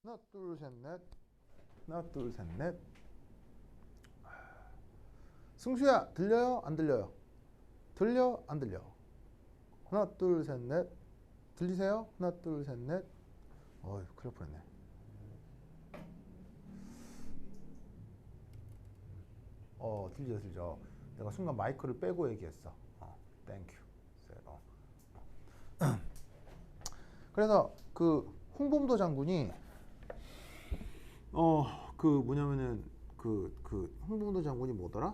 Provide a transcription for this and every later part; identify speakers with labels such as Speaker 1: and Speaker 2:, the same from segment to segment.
Speaker 1: 하나 둘 셋 넷. 하나 둘 셋 넷. 승수야 들려요? 안 들려요? 들려? 안 들려? 하나 둘 셋 넷. 들리세요? 하나 둘 셋 넷. 어휴 큰일 날 뻔했네. 들려 들려. 내가 순간 마이크를 빼고 얘기했어. 땡큐. 그래서 그 홍범도 장군이 그 뭐냐면은 그 홍범도 장군이 뭐더라?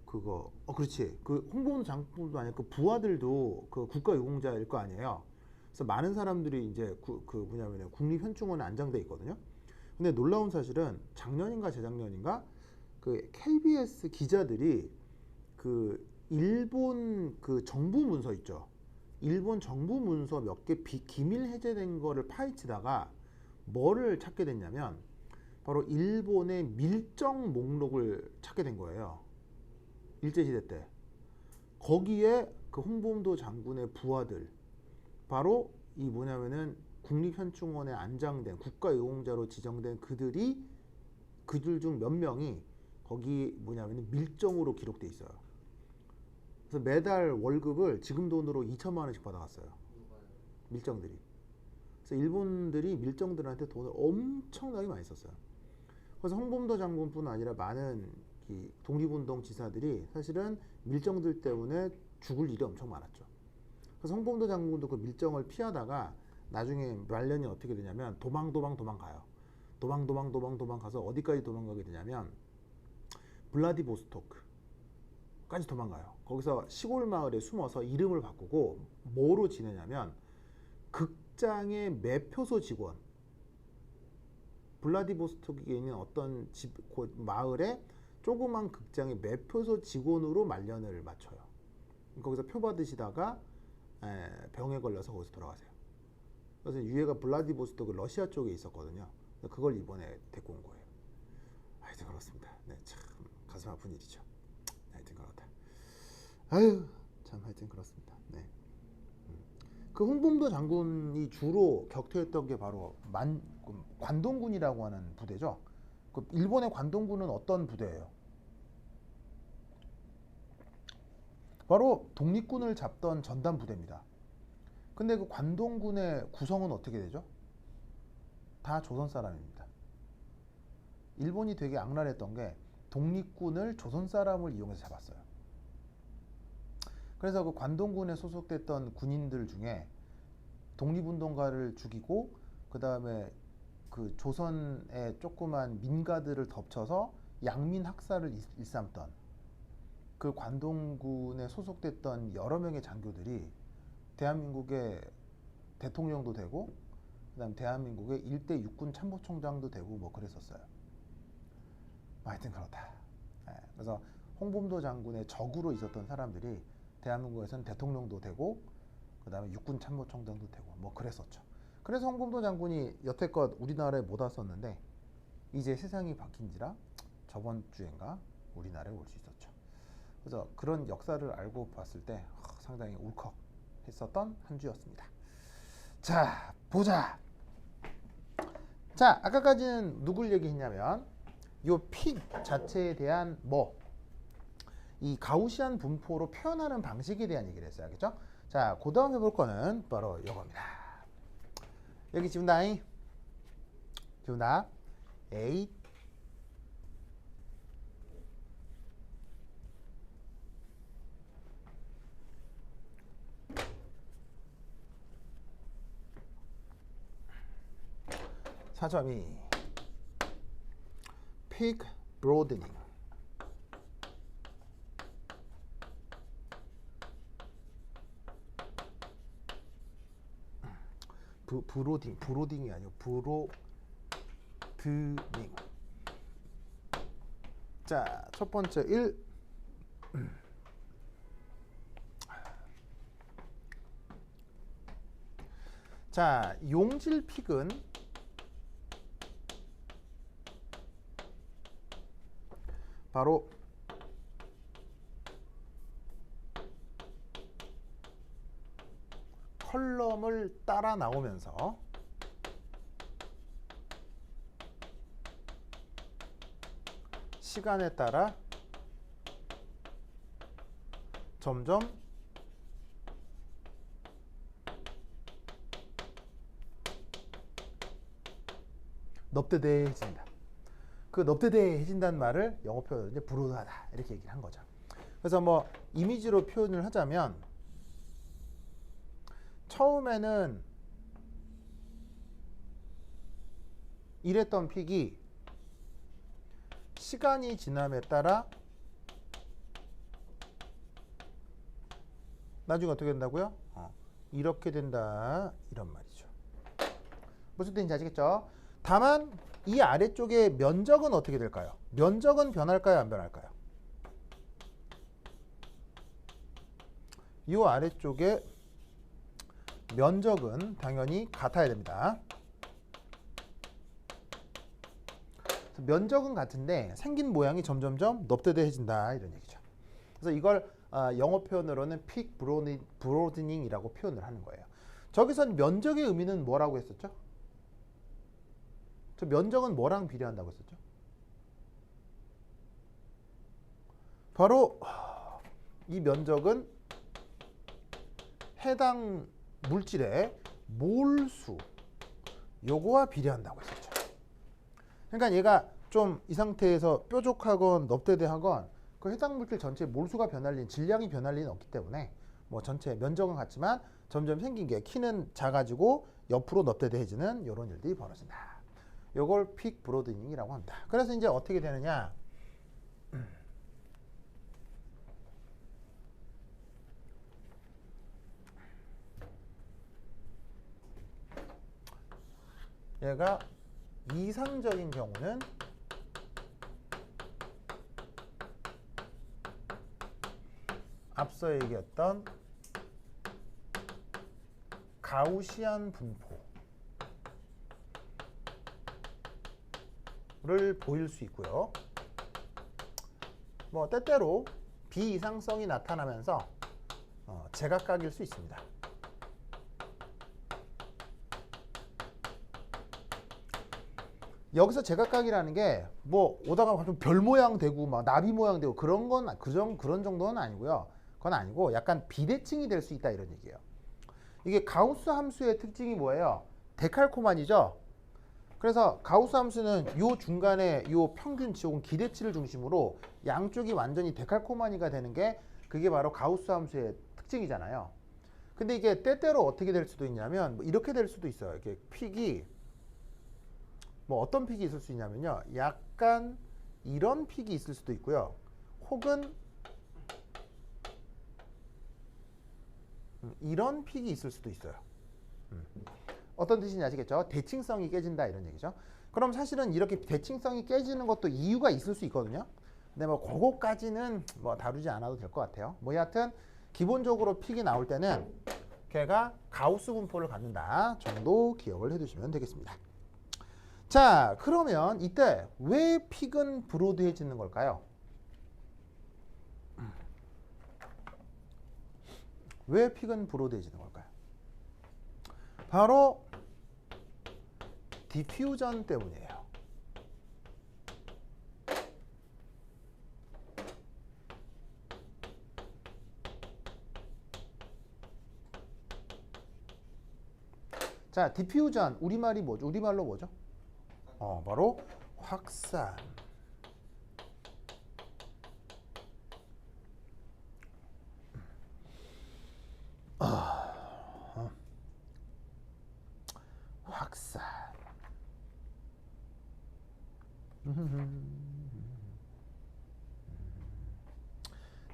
Speaker 1: 그거 그렇지. 그 홍범도 장군도 아니고 그 부하들도 그 국가유공자일 거 아니에요. 그래서 많은 사람들이 이제 그 뭐냐면은 국립현충원에 안장돼 있거든요. 근데 놀라운 사실은 작년인가 재작년인가 그 KBS 기자들이 그 일본 그 정부 문서 있죠. 일본 정부 문서 몇 개 기밀 해제된 거를 파헤치다가 뭐를 찾게 됐냐면 바로 일본의 밀정 목록을 찾게 된 거예요. 일제시대 때. 거기에 그 홍범도 장군의 부하들, 바로 이 뭐냐면은 국립현충원에 안장된 국가유공자로 지정된 그들 중 몇 명이 거기 뭐냐면은 밀정으로 기록돼 있어요. 그래서 매달 월급을 지금 돈으로 2천만 원씩 받아갔어요. 밀정들이. 그래서 일본들이 밀정들한테 돈을 엄청나게 많이 썼어요. 그래서 홍범도 장군뿐 아니라 많은 이 독립운동 지사들이 사실은 밀정들 때문에 죽을 일이 엄청 많았죠. 그래서 홍범도 장군도 그 밀정을 피하다가 나중에 말년이 어떻게 되냐면 도망가요. 도망가서 어디까지 도망가게 되냐면 블라디보스토크까지 도망가요. 거기서 시골 마을에 숨어서 이름을 바꾸고 뭐로 지내냐면 극장의 매표소 직원, 블라디보스토크에 있는 어떤 마을에 조그만 극장의 매표소 직원으로 말년을 마쳐요. 거기서 표 받으시다가 병에 걸려서 거기서 돌아가세요. 그래서 유해가 블라디보스토크 러시아 쪽에 있었거든요. 그걸 이번에 데리고 온 거예요. 하여튼 그렇습니다. 네, 참 가슴 아픈 일이죠. 하여튼 그렇다. 아유, 참 하여튼 그렇습니다. 네. 그 홍범도 장군이 주로 격퇴했던 게 바로 관동군이라고 하는 부대죠. 그 일본의 관동군은 어떤 부대예요? 바로 독립군을 잡던 전담 부대입니다. 근데 그 관동군의 구성은 어떻게 되죠? 다 조선 사람입니다. 일본이 되게 악랄했던 게 독립군을 조선 사람을 이용해서 잡았어요. 그래서 그 관동군에 소속됐던 군인들 중에 독립운동가를 죽이고 그 다음에 그 조선의 조그만 민가들을 덮쳐서 양민 학살을 일삼던 그 관동군에 소속됐던 여러 명의 장교들이 대한민국의 대통령도 되고 그다음 대한민국의 일대 육군 참모총장도 되고 뭐 그랬었어요. 하여튼 그렇다. 그래서 홍범도 장군의 적으로 있었던 사람들이 대한민국에서는 대통령도 되고 그다음에 육군 참모총장도 되고 뭐 그랬었죠. 그래서 홍범도 장군이 여태껏 우리나라에 못 왔었는데 이제 세상이 바뀐지라 저번 주엔가 우리나라에 올 수 있었죠. 그래서 그런 역사를 알고 봤을 때 상당히 울컥했었던 한 주였습니다. 자, 보자. 자, 아까까지는 누굴 얘기했냐면 요 픽 자체에 대한 이 가우시안 분포로 표현하는 방식에 대한 얘기를 했어요. 알겠죠? 자, 그 다음 해볼 거는 바로 이겁니다. 여기 지운다. 8 4점이 peak broadening 브로딩이 아니고 브로드닝. 자, 첫 번째 1. 자, 용질 픽은 바로 컬럼을 따라 나오면서 시간에 따라 점점 넙대대해진다. 그 넙대대해진다는 말을 영어 표현으로 이제 브로드하다 이렇게 얘기를 한 거죠. 그래서 뭐 이미지로 표현을 하자면 처음에는 이랬던 픽이 시간이 지남에 따라 나중에 어떻게 된다고요? 이렇게 된다 이런 말이죠. 무슨 뜻인지 아시겠죠? 다만 이 아래쪽의 면적은 어떻게 될까요? 면적은 변할까요? 안 변할까요? 이 아래쪽에 면적은 당연히 같아야 됩니다. 면적은 같은데 생긴 모양이 점점점 넙대대해진다 이런 얘기죠. 그래서 이걸 영어 표현으로는 픽 브로드닝이라고 표현을 하는 거예요. 저기선 면적의 의미는 뭐라고 했었죠? 저 면적은 뭐랑 비례한다고 했었죠? 바로 이 면적은 해당 물질의 몰수 요거와 비례한다고 했었죠. 그러니까 얘가 좀 이 상태에서 뾰족하건 넙대대하건 그 해당 물질 전체의 몰수가 변할 리는 질량이 변할 리는 없기 때문에 뭐 전체 면적은 같지만 점점 생긴 게 키는 작아지고 옆으로 넙대대해지는 이런 일들이 벌어진다. 요걸 픽 브로드닝이라고 합니다. 그래서 이제 어떻게 되느냐? 얘가 이상적인 경우는 앞서 얘기했던 가우시안 분포를 보일 수 있고요. 뭐 때때로 비이상성이 나타나면서 제각각일 수 있습니다. 여기서 제각각이라는 게 뭐 오다가 좀 별 모양 되고 막 나비 모양 되고 그런 건 그런 정도는 아니고요. 그건 아니고 약간 비대칭이 될 수 있다 이런 얘기예요. 이게 가우스 함수의 특징이 뭐예요? 데칼코마니죠. 그래서 가우스 함수는 요 중간에 요 평균치 혹은 기대치를 중심으로 양쪽이 완전히 데칼코마니가 되는 게 그게 바로 가우스 함수의 특징이잖아요. 근데 이게 때때로 어떻게 될 수도 있냐면 뭐 이렇게 될 수도 있어요. 이렇게 픽이 뭐 어떤 픽이 있을 수 있냐면요. 약간 이런 픽이 있을 수도 있고요. 혹은 이런 픽이 있을 수도 있어요. 어떤 뜻인지 아시겠죠? 대칭성이 깨진다 이런 얘기죠. 그럼 사실은 이렇게 대칭성이 깨지는 것도 이유가 있을 수 있거든요. 근데 뭐 그거까지는 뭐 다루지 않아도 될 것 같아요. 뭐 여하튼 기본적으로 픽이 나올 때는 걔가 가우스 분포를 갖는다 정도 기억을 해두시면 되겠습니다. 자, 그러면 이때 왜 픽은 브로드해지는 걸까요? 왜 픽은 브로드해지는 걸까요? 바로 디퓨전 때문이에요. 자, 디퓨전 우리말이 뭐죠? 우리말로 뭐죠? 바로 확산. 확산.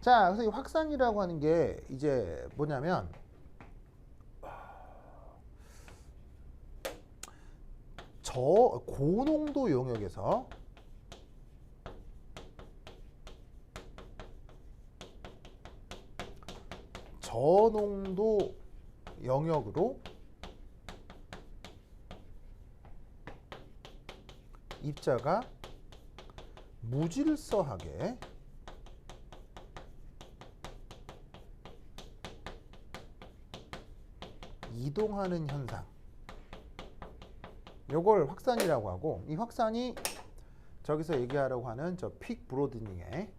Speaker 1: 자, 그래서 이 확산이라고 하는 게 이제 뭐냐면 저 고농도 영역에서 저농도 영역으로 입자가 무질서하게 이동하는 현상, 요걸 확산이라고 하고, 이 확산이 저기서 얘기하려고 하는 저 픽 브로드닝의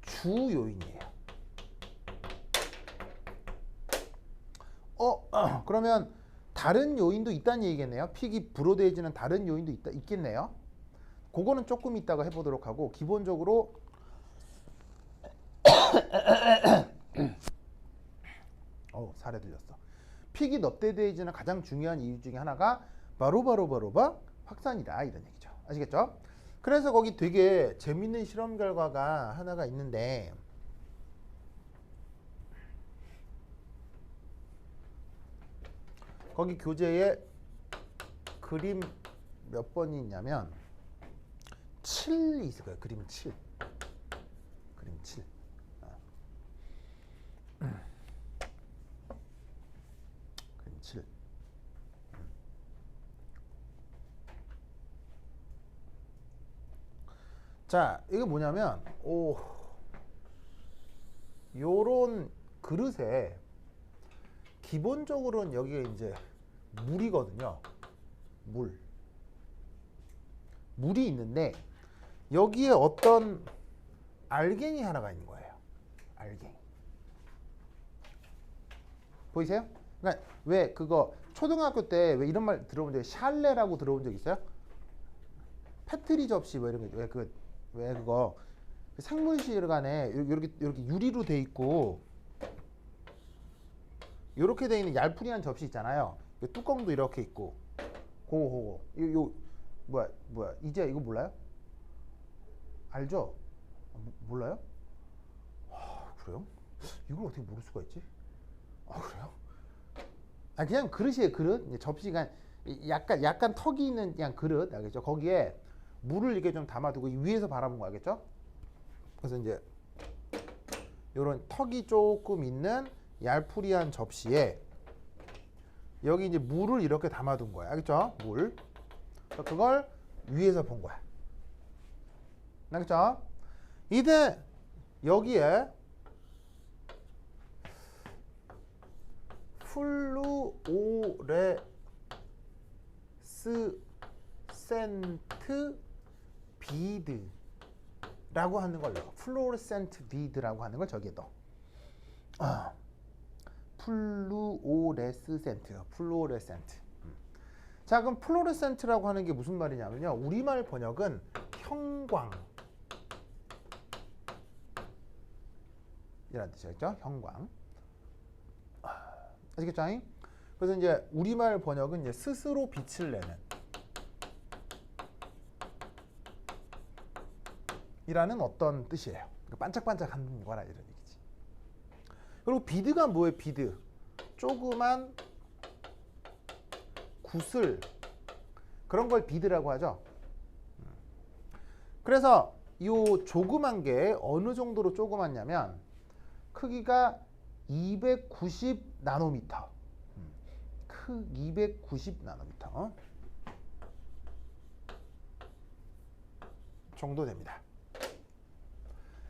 Speaker 1: 주 요인이에요. 그러면 다른 요인도 있다는 얘기겠네요. 픽이 브로드해지는 다른 요인도 있겠네요. 그거는 조금 이따가 해보도록 하고, 기본적으로 살에 들렸어. 픽이 넙대대해지는 가장 중요한 이유 중에 하나가 바로 확산이다, 이런 얘기죠. 아시겠죠? 그래서 거기 되게 재밌는 실험 결과가 하나가 있는데, 거기 교재에 그림 몇 번이 있냐면 7이 있을 거예요. 그림 7. 그림 7. 그림 7. 자, 이게 뭐냐면 요런 그릇에 기본적으로는 여기에 이제 물이거든요. 물이 있는데 여기에 어떤 알갱이 하나가 있는 거예요. 알갱이. 보이세요? 그러니까 왜 그거 초등학교 때 왜 이런 말 들어본 적, 샬레라고 들어본 적 있어요? 페트리 접시 뭐 이런 거, 왜 그거 생물실간에 이렇게 유리로 돼 있고 이렇게 돼 있는 얄푸리한 접시 있잖아요. 뚜껑도 이렇게 있고, 요 뭐야 이제 이거 몰라요? 알죠? 몰라요? 그래요? 이걸 어떻게 모를 수가 있지? 그래요? 그냥 그릇이에요. 그릇. 접시가 약간 턱이 있는 그냥 그릇, 알겠죠? 거기에 물을 이렇게 좀 담아두고 위에서 바라본 거 알겠죠? 그래서 이제 요런 턱이 조금 있는 얄푸리한 접시에 여기 이제 물을 이렇게 담아둔 거야. 알겠죠? 물. 그걸 위에서 본 거야. 알겠죠? 이제 여기에 플루오레스센트 비드라고 하는 걸 넣어. 플루오레센트 비드라고 하는 걸 저기에 넣어. 플루오레센트. 자, 그럼 플루오레센트라고 하는 게 무슨 말이냐면요. 우리말 번역은 형광 이란 뜻이겠죠? 형광. 아시겠죠? 그래서 이제 우리말 번역은 이제 스스로 빛을 내는 이라는 어떤 뜻이에요. 반짝반짝한 거라 이런 얘기지. 그리고 비드가 뭐예요? 비드. 조그만 구슬, 그런 걸 비드라고 하죠. 그래서 이 조그만 게 어느 정도로 조그맣냐면 크기가 290 나노미터. 290 나노미터 정도 됩니다.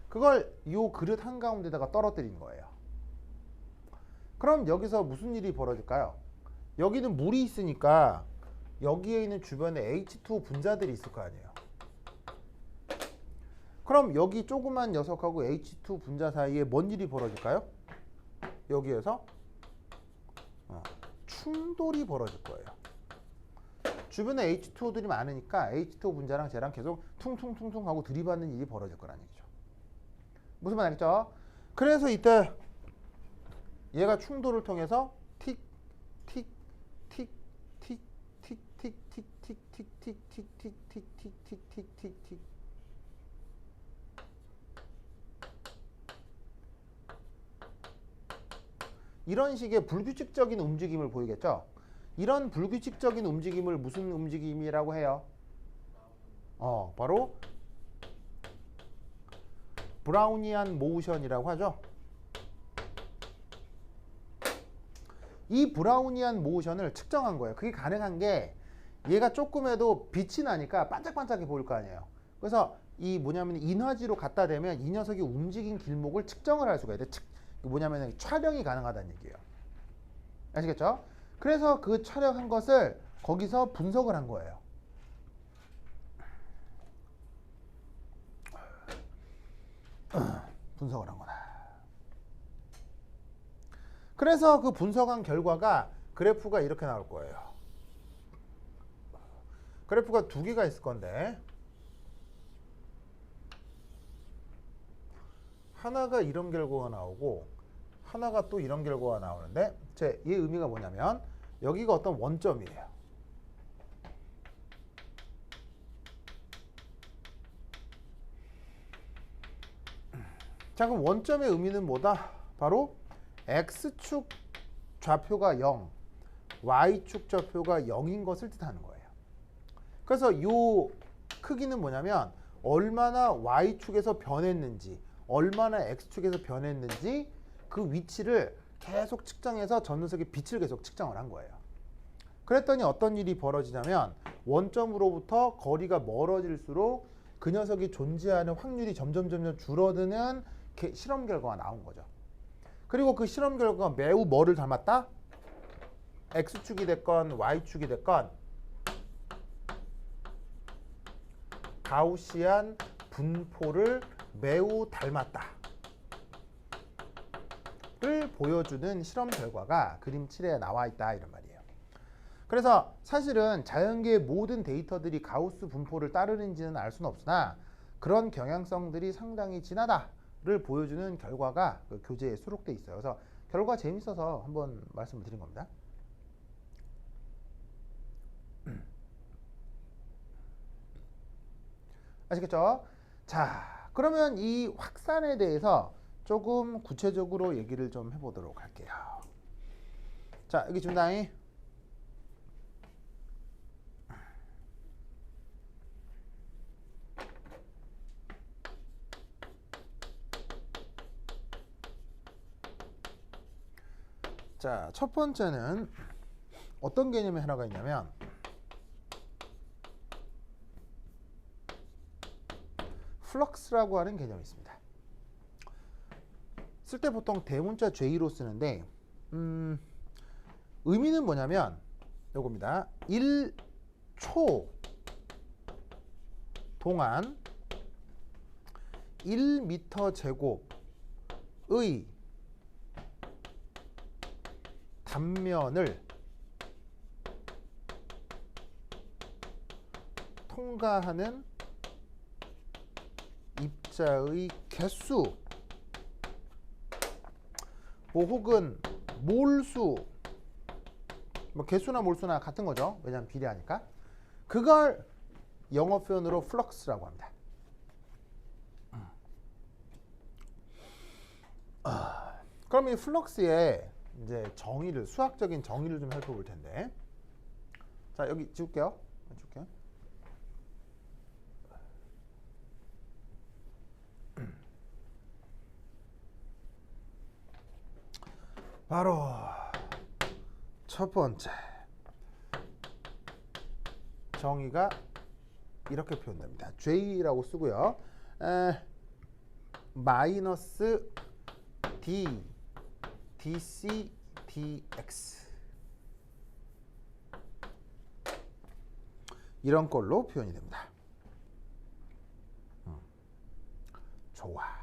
Speaker 1: 그걸 이 그릇 한가운데다가 떨어뜨린 거예요. 그럼 여기서 무슨 일이 벌어질까요? 여기는 물이 있으니까 여기에 있는 주변에 H2O 분자들이 있을 거 아니에요. 그럼 여기 조그만 녀석하고 H2O 분자 사이에 뭔 일이 벌어질까요? 여기에서 충돌이 벌어질 거예요. 주변에 H2O들이 많으니까 H2O 분자랑 쟤랑 계속 퉁퉁퉁퉁 하고 들이받는 일이 벌어질 거라는 얘기죠. 무슨 말 알겠죠? 그래서 이때 얘가 충돌을 통해서 틱, 틱, 틱, 틱, 틱, 틱, 틱, 틱, 틱, 틱, 틱, 틱, 틱, 틱, 틱, 틱, 틱, 틱. 이런 식의 불규칙적인 움직임을 보이겠죠? 이런 불규칙적인 움직임을 무슨 움직임이라고 해요? 바로 브라우니안 모션이라고 하죠. 이 브라우니안 모션을 측정한 거예요. 그게 가능한 게 얘가 조금해도 빛이 나니까 반짝반짝해 보일 거 아니에요. 그래서 이 뭐냐면 인화지로 갖다 대면 이 녀석이 움직인 길목을 측정을 할 수가 있대. 뭐냐면 촬영이 가능하다는 얘기예요. 아시겠죠? 그래서 그 촬영한 것을 거기서 분석을 한 거예요. 분석을 한 거다. 그래서 그 분석한 결과가 그래프가 이렇게 나올 거예요. 그래프가 두 개가 있을 건데 하나가 이런 결과가 나오고 하나가 또 이런 결과가 나오는데 이 의미가 뭐냐면 여기가 어떤 원점이에요. 자, 그럼 원점의 의미는 뭐다? 바로 X축 좌표가 0, Y축 좌표가 0인 것을 뜻하는 거예요. 그래서 이 크기는 뭐냐면 얼마나 Y축에서 변했는지, 얼마나 X축에서 변했는지 그 위치를 계속 측정해서 전등석의 빛을 계속 측정을 한 거예요. 그랬더니 어떤 일이 벌어지냐면 원점으로부터 거리가 멀어질수록 그 녀석이 존재하는 확률이 점점 줄어드는 실험 결과가 나온 거죠. 그리고 그 실험 결과가 매우 뭐를 닮았다? X축이 됐건 Y축이 됐건 가우시안 분포를 매우 닮았다 를 보여주는 실험 결과가 그림 7에 나와 있다 이런 말이에요. 그래서 사실은 자연계의 모든 데이터들이 가우스 분포를 따르는지는 알 수는 없으나 그런 경향성들이 상당히 진하다를 보여주는 결과가 그 교재에 수록돼 있어요. 그래서 결과 재밌어서 한번 말씀을 드린 겁니다. 아시겠죠? 자, 그러면 이 확산에 대해서 조금 구체적으로 얘기를 좀 해보도록 할게요. 자, 여기 준다잉. 자, 첫 번째는 어떤 개념이 하나가 있냐면 플럭스라고 하는 개념이 있습니다. 쓸 때 보통 대문자 J로 쓰는데 의미는 뭐냐면 요겁니다. 1초 동안 1m 제곱의 단면을 통과하는 입자의 개수 뭐 혹은 몰수 뭐 개수나 몰수나 같은 거죠. 왜냐하면 비례하니까. 그걸 영어 표현으로 플럭스라고 합니다. 그럼 이 플럭스의 이제 정의를 수학적인 정의를 좀 살펴볼 텐데, 자 여기 지울게요. 바로 첫 번째 정의가 이렇게 표현됩니다. J라고 쓰고요. 마이너스 D dc dx 이런 걸로 표현이 됩니다. 좋아.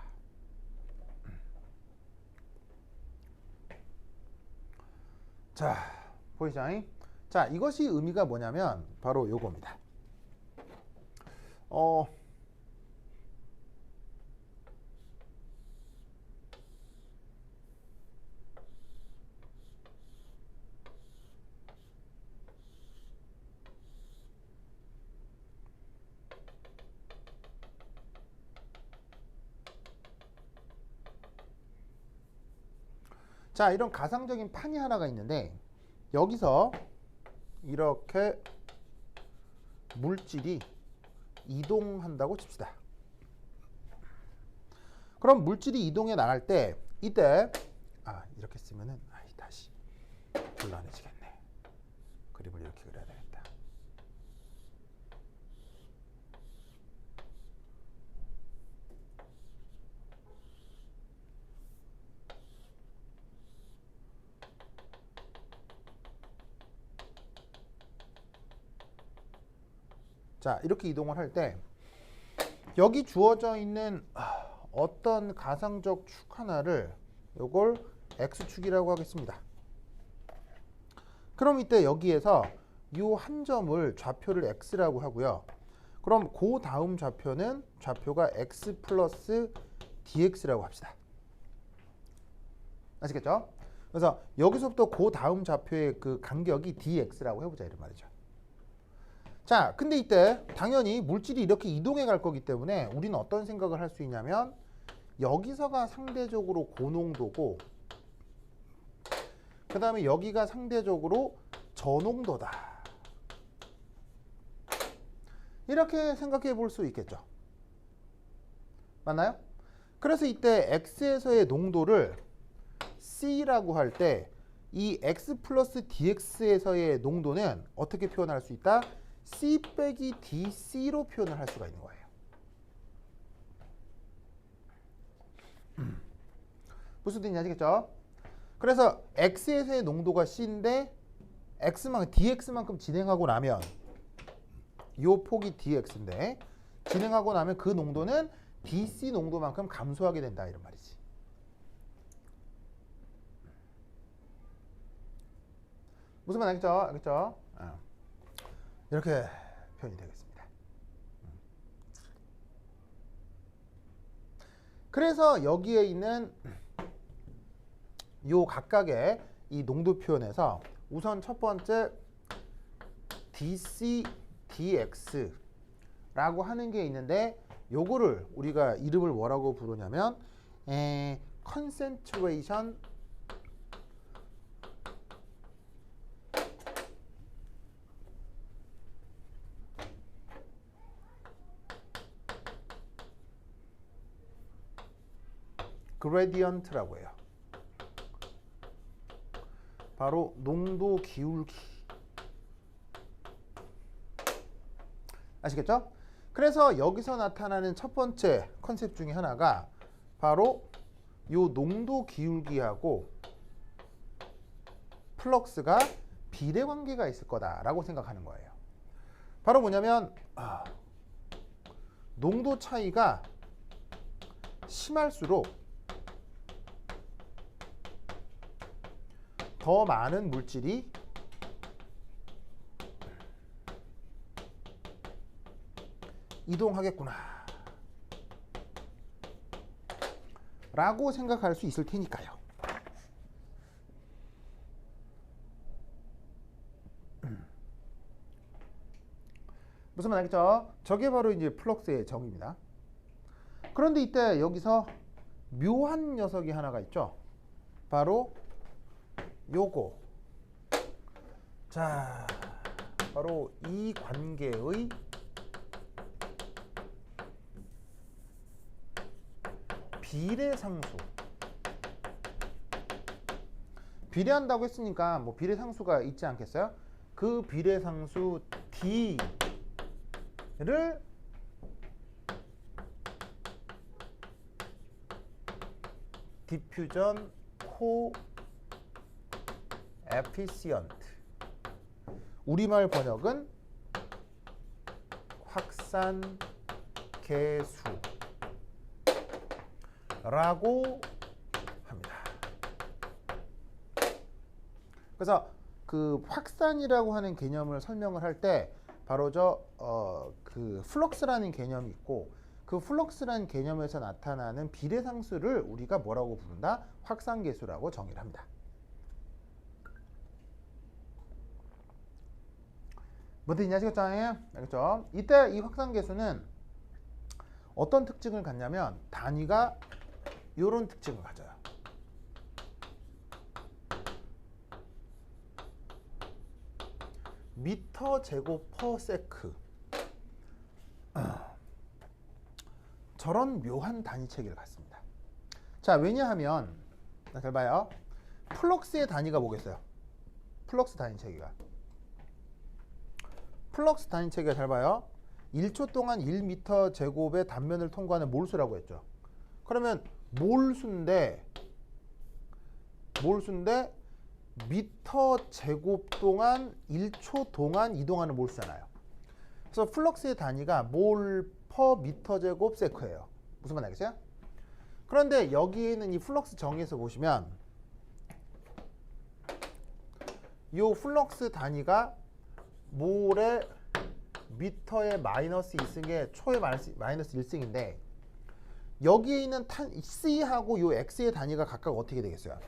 Speaker 1: 자, 보이죠? 자, 이것이 의미가 뭐냐면 바로 요겁니다. 자, 이런 가상적인 판이 하나가 있는데 여기서 이렇게 물질이 이동한다고 칩시다. 그럼 물질이 이동해 나갈 때 이때 이렇게 쓰면은 다시 곤란해지겠네. 그림을 이렇게 그려야 되겠다. 자, 이렇게 이동을 할 때 여기 주어져 있는 어떤 가상적 축 하나를 요걸 x축이라고 하겠습니다. 그럼 이때 여기에서 요 한 점을 좌표를 x라고 하고요. 그럼 그 다음 좌표는 좌표가 x 플러스 dx라고 합시다. 아시겠죠? 그래서 여기서부터 그 다음 좌표의 그 간격이 dx라고 해보자 이런 말이죠. 자, 근데 이때 당연히 물질이 이렇게 이동해 갈 거기 때문에 우리는 어떤 생각을 할 수 있냐면 여기서가 상대적으로 고농도고 그 다음에 여기가 상대적으로 저농도다. 이렇게 생각해 볼 수 있겠죠. 맞나요? 그래서 이때 x에서의 농도를 C라고 할 때 이 x 플러스 dx에서의 농도는 어떻게 표현할 수 있다? C 빼기 dC로 표현을 할 수가 있는 거예요. 무슨 뜻인지 아시겠죠? 그래서 x에서의 농도가 C인데 dx만큼 진행하고 나면 요 폭이 dx인데 진행하고 나면 그 농도는 dC 농도만큼 감소하게 된다 이런 말이지. 무슨 말 알겠죠? 알겠죠? 이렇게 표현이 되겠습니다. 그래서 여기에 있는 요 각각의 이 농도 표현에서 우선 첫 번째 dC, dx라고 하는 게 있는데 요거를 우리가 이름을 뭐라고 부르냐면 concentration gradient라고 해요. 바로 농도 기울기. 아시겠죠? 그래서 여기서 나타나는 첫 번째 컨셉 중에 하나가 바로 요 농도 기울기하고 플럭스가 비례 관계가 있을 거다라고 생각하는 거예요. 바로 뭐냐면 농도 차이가 심할수록 더 많은 물질이 이동하겠구나 라고 생각할 수 있을 테니까요. 무슨 말 알겠죠? 저게 바로 이제 플럭스의 정의입니다. 그런데 이때 여기서 묘한 녀석이 하나가 있죠. 바로 요거. 자, 바로 이 관계의 비례상수. 비례한다고 했으니까 뭐 비례상수가 있지 않겠어요? 그 비례상수 D를 디퓨전 코에피시언트. 우리말 번역은 확산 계수라고 합니다. 그래서 그 확산이라고 하는 개념을 설명을 할 때 바로 그 플럭스라는 개념이 있고 그 플럭스라는 개념에서 나타나는 비례상수를 우리가 뭐라고 부른다? 확산계수라고 정의를 합니다. 뭔 뜻인지 아시겠죠? 알겠죠? 이때 이 확산계수는 어떤 특징을 갖냐면 단위가 이런 특징을 가져요. 미터 제곱 퍼 세크. 저런 묘한 단위 체계를 갖습니다. 자, 왜냐하면 잘 봐요. 플럭스의 단위가 뭐겠어요? 플럭스 단위 체계가. 플럭스 단위 체계가 잘 봐요. 1초 동안 1m 제곱의 단면을 통과하는 몰수라고 했죠. 그러면 몰수인데 미터 제곱 동안 1초 동안 이동하는 몰수잖아요. 그래서 플럭스의 단위가 몰 퍼 미터 제곱 세크예요. 무슨 말 알겠어요? 그런데 여기 있는 이 플럭스 정의에서 보시면 이 플럭스 단위가 몰에 미터의 마이너스 2승에 초의 마이너스 1승인데 여기에 있는 C하고 요 X의 단위가 각각 어떻게 되겠어요?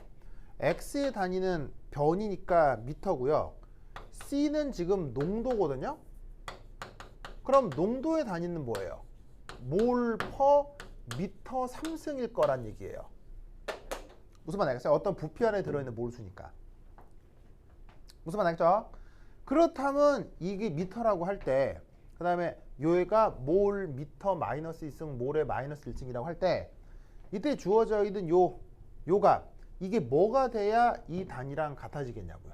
Speaker 1: X의 단위는 변이니까 미터고요. C는 지금 농도거든요. 그럼 농도의 단위는 뭐예요? 몰 퍼 미터 3승일 거란 얘기예요. 무슨 말 알겠어요? 어떤 부피 안에 들어있는 몰수니까. 무슨 말 알겠죠? 그렇다면 이게 미터라고 할 때, 그 다음에 요가 몰 미터 마이너스 2승 몰의 마이너스 1승이라고 할 때, 이때 주어져 있는 요가 이게 뭐가 돼야 이 단위랑 같아지겠냐고요.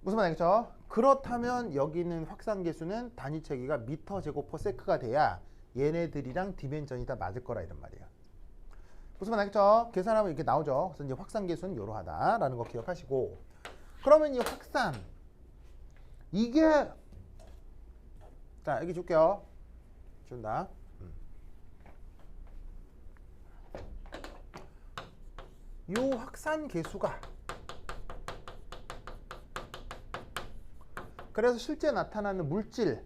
Speaker 1: 무슨 말 알겠죠? 그렇다면 여기 있는 확산계수는 단위 체계가 미터 제곱 퍼 세크가 돼야 얘네들이랑 디멘전이 다 맞을 거라 이런 말이에요. 무슨 말 알겠죠? 계산하면 이렇게 나오죠. 그래서 이제 확산계수는 이러하다라는 거 기억하시고, 그러면 이 확산 이게 자 여기 줄게요. 준다. 요 확산 계수가 그래서 실제 나타나는 물질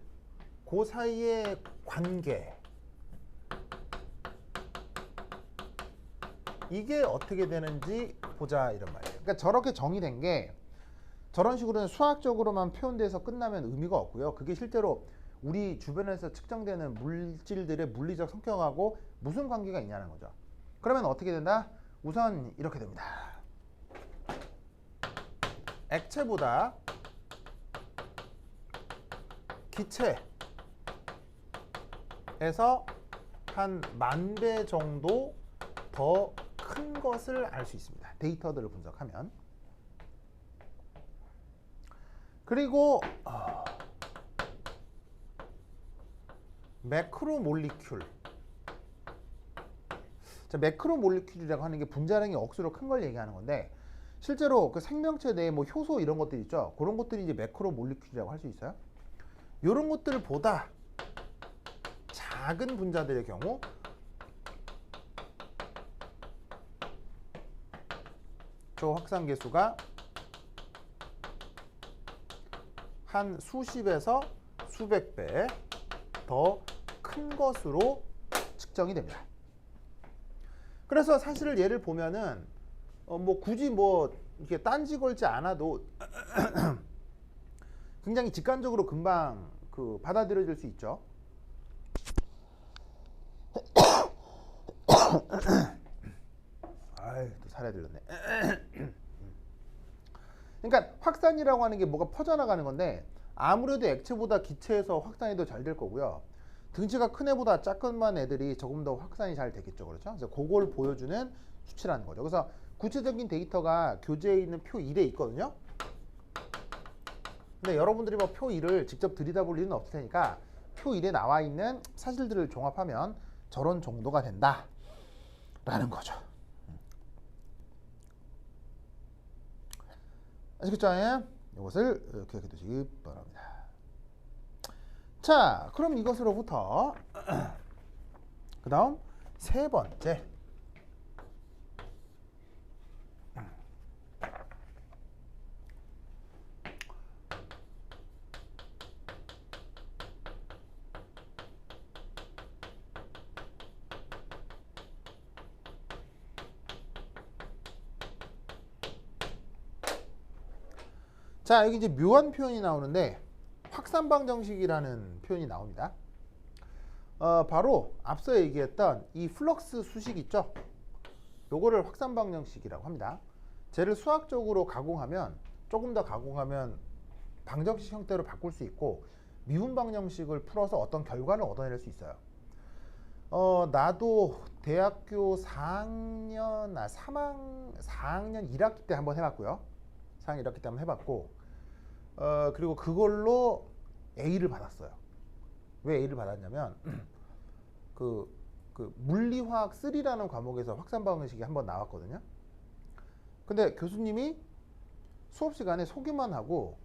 Speaker 1: 그 사이의 관계 이게 어떻게 되는지 보자 이런 말이에요. 그러니까 저렇게 정의된 게 저런 식으로는 수학적으로만 표현돼서 끝나면 의미가 없고요. 그게 실제로 우리 주변에서 측정되는 물질들의 물리적 성격하고 무슨 관계가 있냐는 거죠. 그러면 어떻게 된다? 우선 이렇게 됩니다. 액체보다 기체에서 한 10,000배 정도 더 큰 것을 알 수 있습니다. 데이터들을 분석하면. 그리고 매크로몰리큘. 자, 매크로몰리큘이라고 하는 게 분자량이 억수로 큰 걸 얘기하는 건데 실제로 그 생명체 내에 뭐 효소 이런 것들 있죠. 그런 것들이 이제 매크로몰리큘이라고 할 수 있어요. 이런 것들보다 작은 분자들의 경우 저 확산계수가 한 수십에서 수백 배 더 큰 것으로 측정이 됩니다. 그래서 사실 얘를 보면은 뭐 굳이 뭐 이렇게 딴지 걸지 않아도 굉장히 직관적으로 금방 그 받아들여질 수 있죠. 아유, 또 살에 들렸네. 그러니까 확산이라고 하는 게 뭐가 퍼져나가는 건데 아무래도 액체보다 기체에서 확산이 더 잘 될 거고요. 등치가 큰 애보다 작은 애들이 조금 더 확산이 잘 되겠죠. 그렇죠? 그래서 그걸 보여주는 수치라는 거죠. 그래서 구체적인 데이터가 교재에 있는 표 1에 있거든요. 근데 여러분들이 뭐 표 1을 직접 들여다볼 일은 없을 테니까 표 1에 나와 있는 사실들을 종합하면 저런 정도가 된다 라는 거죠. 아시겠죠? 이것을 기억해 두시기 바랍니다. 자, 그럼 이것으로부터 그 다음 세 번째 자, 여기 이제 묘한 표현이 나오는데 확산방정식이라는 표현이 나옵니다. 바로 앞서 얘기했던 이 플럭스 수식 있죠? 요거를 확산방정식이라고 합니다. 쟤를 수학적으로 가공하면 조금 더 가공하면 방정식 형태로 바꿀 수 있고 미분 방정식을 풀어서 어떤 결과를 얻어낼 수 있어요. 나도 대학교 4학년 1학기 때 한번 해봤고요. 4학년 1학기 때 한번 해봤고 그리고 그걸로 A를 받았어요. 왜 A를 받았냐면 그 물리화학 3라는 과목에서 확산방정식이 한번 나왔거든요. 근데 교수님이 수업 시간에 소개만 하고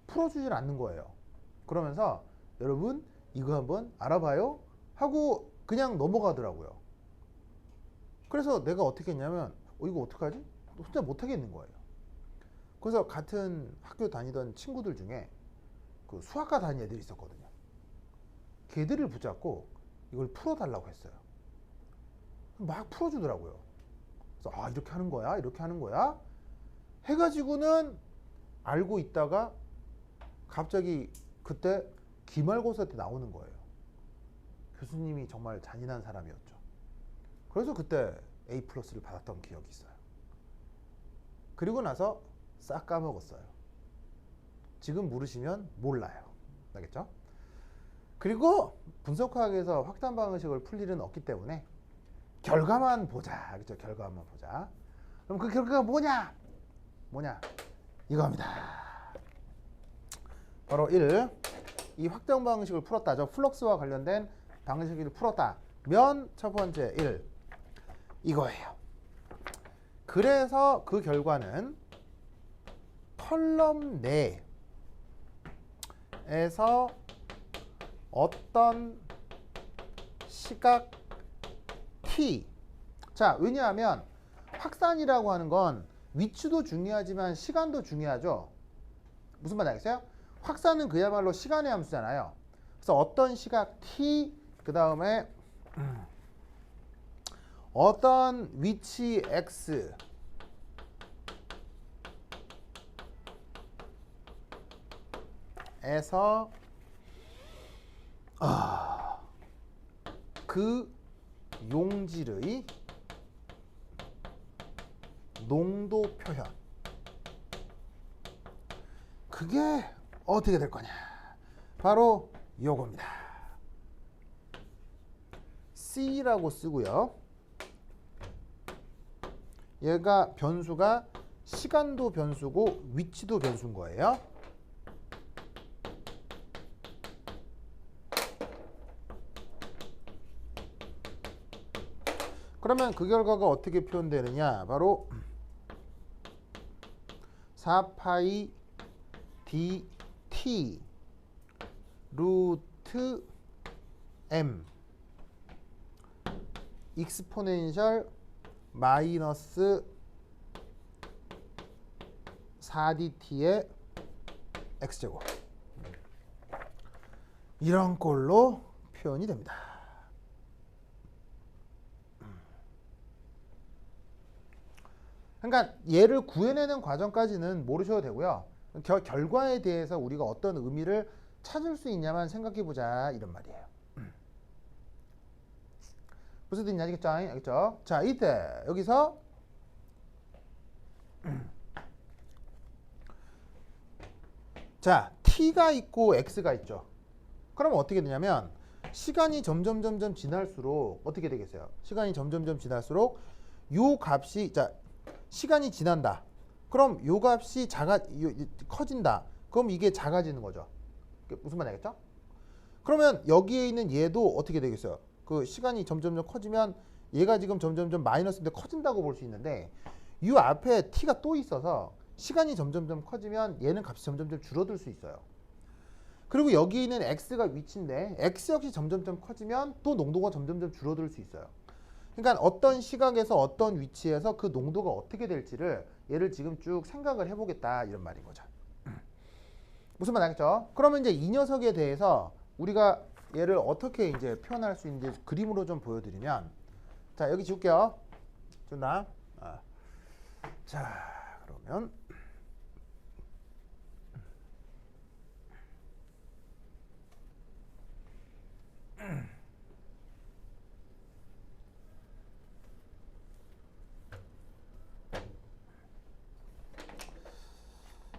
Speaker 1: 풀어주질 않는 거예요. 그러면서 여러분 이거 한번 알아봐요 하고 그냥 넘어가더라고요. 그래서 내가 어떻게 했냐면 이거 어떡하지? 혼자 못하겠는 거예요. 그래서 같은 학교 다니던 친구들 중에 그 수학과 다니는 애들이 있었거든요. 걔들을 붙잡고 이걸 풀어달라고 했어요. 막 풀어주더라고요. 그래서 아 이렇게 하는 거야? 이렇게 하는 거야? 해가지고는 알고 있다가 갑자기 그때 기말고사 때 나오는 거예요. 교수님이 정말 잔인한 사람이었죠. 그래서 그때 A+를 받았던 기억이 있어요. 그리고 나서 싹 까먹었어요. 지금 물으시면 몰라요. 알겠죠? 그리고 분석화학에서 확단 방정식을 풀 일은 없기 때문에 결과만 보자. 알겠죠? 결과만 보자. 그럼 그 결과가 뭐냐? 이겁니다. 바로 1. 이 확장 방식을 풀었다. 저 플럭스와 관련된 방식을 풀었다면 첫 번째 1. 이거예요. 그래서 그 결과는 컬럼 내에서 어떤 시각 t. 자, 왜냐하면 확산이라고 하는 건 위치도 중요하지만 시간도 중요하죠. 무슨 말인지 알겠어요? 확산은 그야말로 시간의 함수잖아요. 그래서 어떤 시각 t 그 다음에 어떤 위치 x 에서 그 용질의 농도 표현, 그게 어떻게 될 거냐? 바로 요겁니다. C라고 쓰고요. 얘가 변수가 시간도 변수고 위치도 변수인 거예요. 그러면 그 결과가 어떻게 표현되느냐? 바로 4파이 dt 루트 m 익스포넨셜 마이너스 4dt의 x제곱, 이런 꼴로 표현이 됩니다. 그러니까 얘를 구해내는 과정까지는 모르셔도 되고요. 결과에 대해서 우리가 어떤 의미를 찾을 수 있냐만 생각해보자, 이런 말이에요. 무슨 뜻인지 알겠죠? 알겠죠? 자, 이때 여기서 자, t가 있고 x가 있죠. 그러면 어떻게 되냐면 시간이 점점 지날수록 어떻게 되겠어요? 시간이 점점 지날수록 요 값이, 자, 시간이 지난다. 그럼 요 값이 커진다. 그럼 이게 작아지는 거죠. 무슨 말인지 알겠죠? 그러면 여기에 있는 얘도 어떻게 되겠어요? 그 시간이 점점 커지면 얘가 지금 점점 마이너스인데 커진다고 볼 수 있는데, 이 앞에 t가 또 있어서 시간이 점점 커지면 얘는 값이 점점 줄어들 수 있어요. 그리고 여기 있는 x가 위치인데 x 역시 점점 커지면 또 농도가 점점 줄어들 수 있어요. 그러니까 어떤 시각에서 어떤 위치에서 그 농도가 어떻게 될지를 얘를 지금 쭉 생각을 해보겠다, 이런 말인 거죠. 무슨 말 알겠죠? 그러면 이제 이 녀석에 대해서 우리가 얘를 어떻게 이제 표현할 수 있는지 그림으로 좀 보여드리면, 자, 여기 지울게요. 준다. 자, 그러면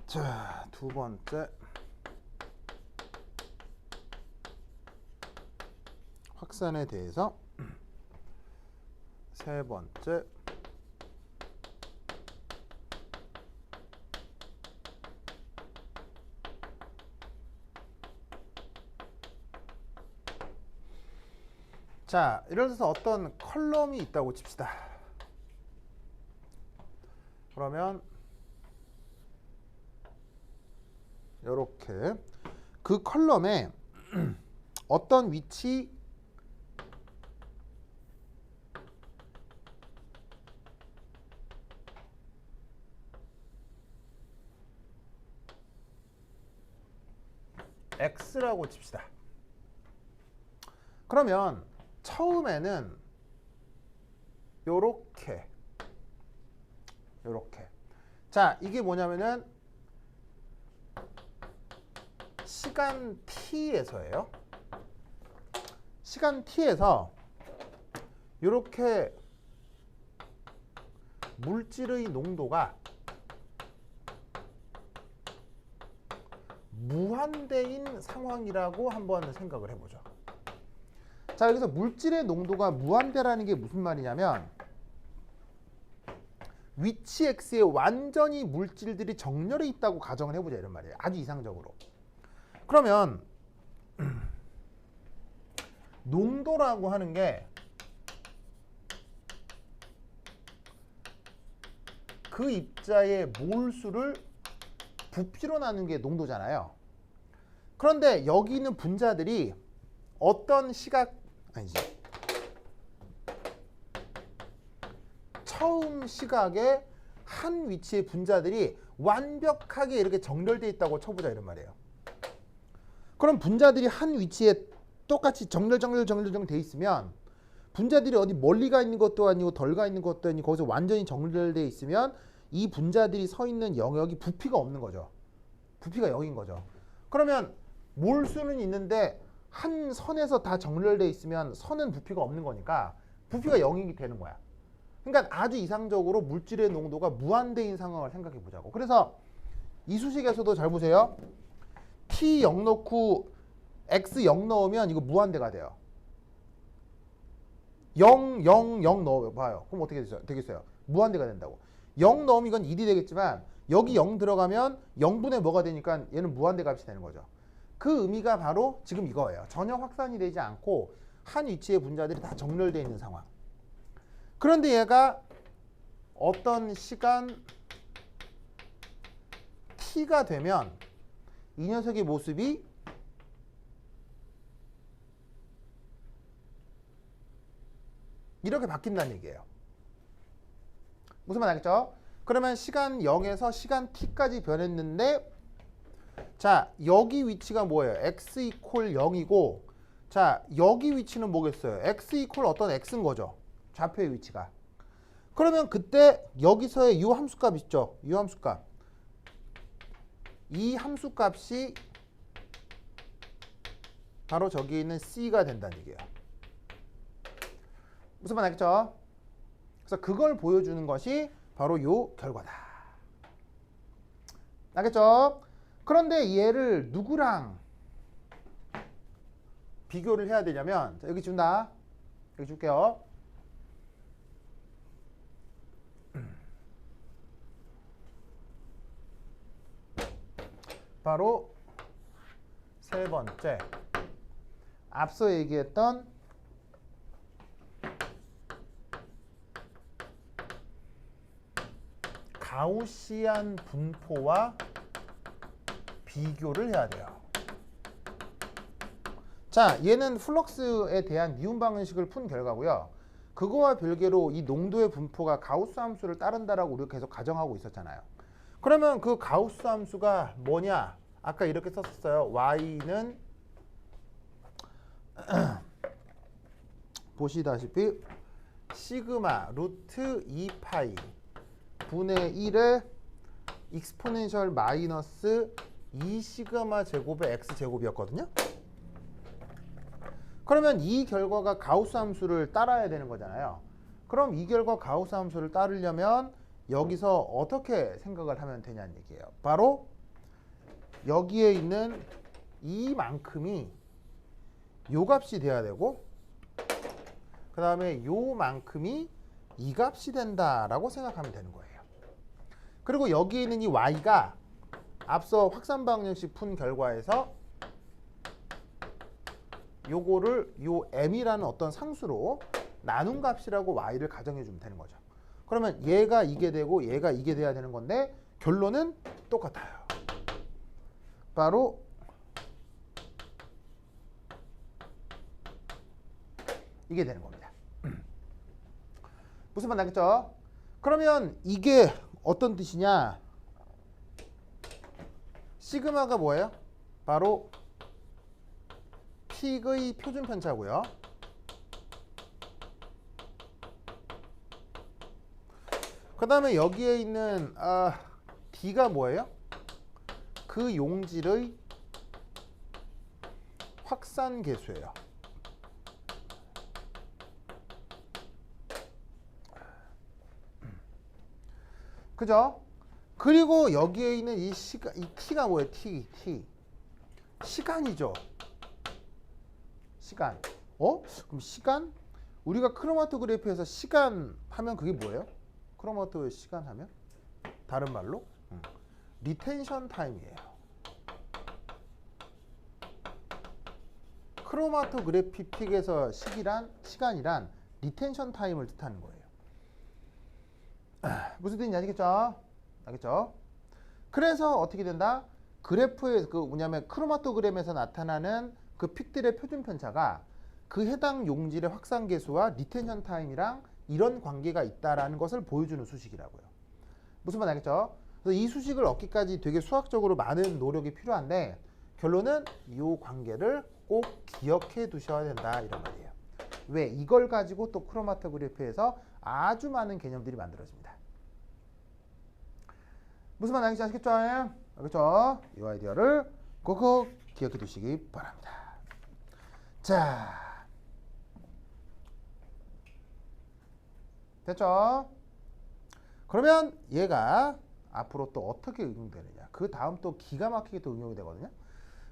Speaker 1: 자, 두 번째 확산에 대해서, 세 번째 자, 예를 들어서 어떤 컬럼이 있다고 칩시다. 그러면 요렇게 그 컬럼에 어떤 위치 x라고 칩시다. 그러면 처음에는 요렇게 자, 이게 뭐냐면은 시간 t에서예요. 시간 t에서 요렇게 물질의 농도가 무한대인 상황이라고 한번 생각을 해보죠. 자, 여기서 물질의 농도가 무한대라는 게 무슨 말이냐면 위치 x에 완전히 물질들이 정렬해 있다고 가정을 해보자 이런 말이에요. 아주 이상적으로. 그러면 농도라고 하는 게 그 입자의 몰수를 부피로 나누는 게 농도잖아요. 그런데 여기 있는 분자들이 어떤 처음 시각에 한 위치의 분자들이 완벽하게 이렇게 정렬되어 있다고 쳐보자 이런 말이에요. 그럼 분자들이 한 위치에 똑같이 정렬 돼 있으면 분자들이 어디 멀리 가 있는 것도 아니고 덜 가 있는 것도 아니고 거기서 완전히 정렬되어 있으면 이 분자들이 서 있는 영역이 부피가 없는 거죠. 부피가 0인 거죠. 그러면 몰수는 있는데 한 선에서 다 정렬되어 있으면 선은 부피가 없는 거니까 부피가 0이 되는 거야. 그러니까 아주 이상적으로 물질의 농도가 무한대인 상황을 생각해 보자고. 그래서 이 수식에서도 잘 보세요. t 0 넣고 x 0 넣으면 이거 무한대가 돼요. 0 넣어봐요. 그럼 어떻게 되겠어요? 무한대가 된다고. 0 넣으면 이건 1이 되겠지만 여기 0 들어가면 0분의 뭐가 되니까 얘는 무한대 값이 되는 거죠. 그 의미가 바로 지금 이거예요. 전혀 확산이 되지 않고 한 위치의 분자들이 다 정렬되어 있는 상황. 그런데 얘가 어떤 시간 t가 되면 이 녀석의 모습이 이렇게 바뀐다는 얘기예요. 무슨 말 알겠죠? 그러면 시간 0에서 시간 t까지 변했는데 자, 여기 위치가 뭐예요? x 이퀄 0이고 자, 여기 위치는 뭐겠어요? x 이퀄 어떤 x인 거죠. 좌표의 위치가. 그러면 그때 여기서의 이 함수값 있죠? 이 함수값. 이 함수값이 바로 저기 있는 c가 된다는 얘기예요. 무슨 말 알겠죠? 그래서 그걸 보여주는 것이 바로 요 결과다. 알겠죠? 그런데 얘를 누구랑 비교를 해야 되냐면 자, 여기 준다. 여기 줄게요. 바로 세 번째. 앞서 얘기했던 가우시안 분포와 비교를 해야 돼요. 자, 얘는 플럭스에 대한 미분 방정식을 푼 결과고요. 그거와 별개로 이 농도의 분포가 가우스 함수를 따른다라고 우리가 계속 가정하고 있었잖아요. 그러면 그 가우스 함수가 뭐냐? 아까 이렇게 썼었어요. y는 보시다시피 시그마 루트 2파이 분의 1의 익스포넨셜 마이너스 2 시그마 제곱의 x 제곱이었거든요. 그러면 이 결과가 가우스 함수를 따라야 되는 거잖아요. 그럼 이 결과 가우스 함수를 따르려면 여기서 어떻게 생각을 하면 되냐는 얘기예요. 바로 여기에 있는 이만큼이 요 값이 돼야 되고 그 다음에 요만큼이 이 값이 된다라고 생각하면 되는 거예요. 그리고 여기에 있는 이 y가 앞서 확산 방정식 푼 결과에서 요거를 요 m이라는 어떤 상수로 나눈 값이라고 y를 가정해 주면 되는 거죠. 그러면 얘가 이게 되고 얘가 이게 돼야 되는 건데 결론은 똑같아요. 바로 이게 되는 겁니다. 무슨 말 나겠죠? 그러면 이게 어떤 뜻이냐? 시그마가 뭐예요? 바로 픽의 표준 편차고요. 그 다음에 여기에 있는 D가 뭐예요? 그 용질의 확산 계수예요. 그죠? 그리고 여기에 있는 이 시간, 이 t가 뭐예요? t. 시간이죠. 시간. 그럼 시간? 우리가 크로마토그래피에서 시간 하면 그게 뭐예요? 크로마토의 시간 하면? 다른 말로? 리텐션 타임이에요. 크로마토그래피 픽에서 시간이란 리텐션 타임을 뜻하는 거예요. 무슨 뜻인지 아시겠죠? 알겠죠? 그래서 어떻게 된다? 그래프에 뭐냐면 크로마토그램에서 나타나는 그 픽들의 표준 편차가 그 해당 용질의 확산 계수와 리텐션 타임이랑 이런 관계가 있다라는 것을 보여주는 수식이라고요. 무슨 말 알겠죠? 그래서 이 수식을 얻기까지 되게 수학적으로 많은 노력이 필요한데 결론은 이 관계를 꼭 기억해 두셔야 된다 이런 말이에요. 왜? 이걸 가지고 또 크로마토그래피에서 아주 많은 개념들이 만들어집니다. 무슨 말 알겠지? 아시겠죠? 알겠죠? 이 아이디어를 꼭 기억해 두시기 바랍니다. 자, 됐죠? 그러면 얘가 앞으로 또 어떻게 응용되느냐? 그 다음 또 기가 막히게 또 응용이 되거든요.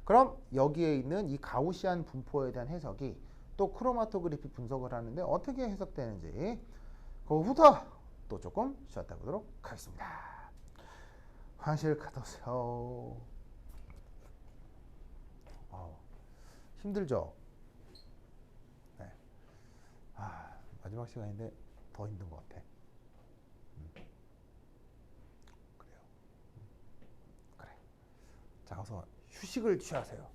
Speaker 1: 그럼 여기에 있는 이 가우시안 분포에 대한 해석이 또 크로마토그래피 분석을 하는데 어떻게 해석되는지 그거부터 또 조금 쉬었다 보도록 하겠습니다. 화장실 갔다 오세요. 힘들죠? 네. 마지막 시간인데 더 힘든 것 같아. 그래요. 그래. 자, 가서 휴식을 취하세요.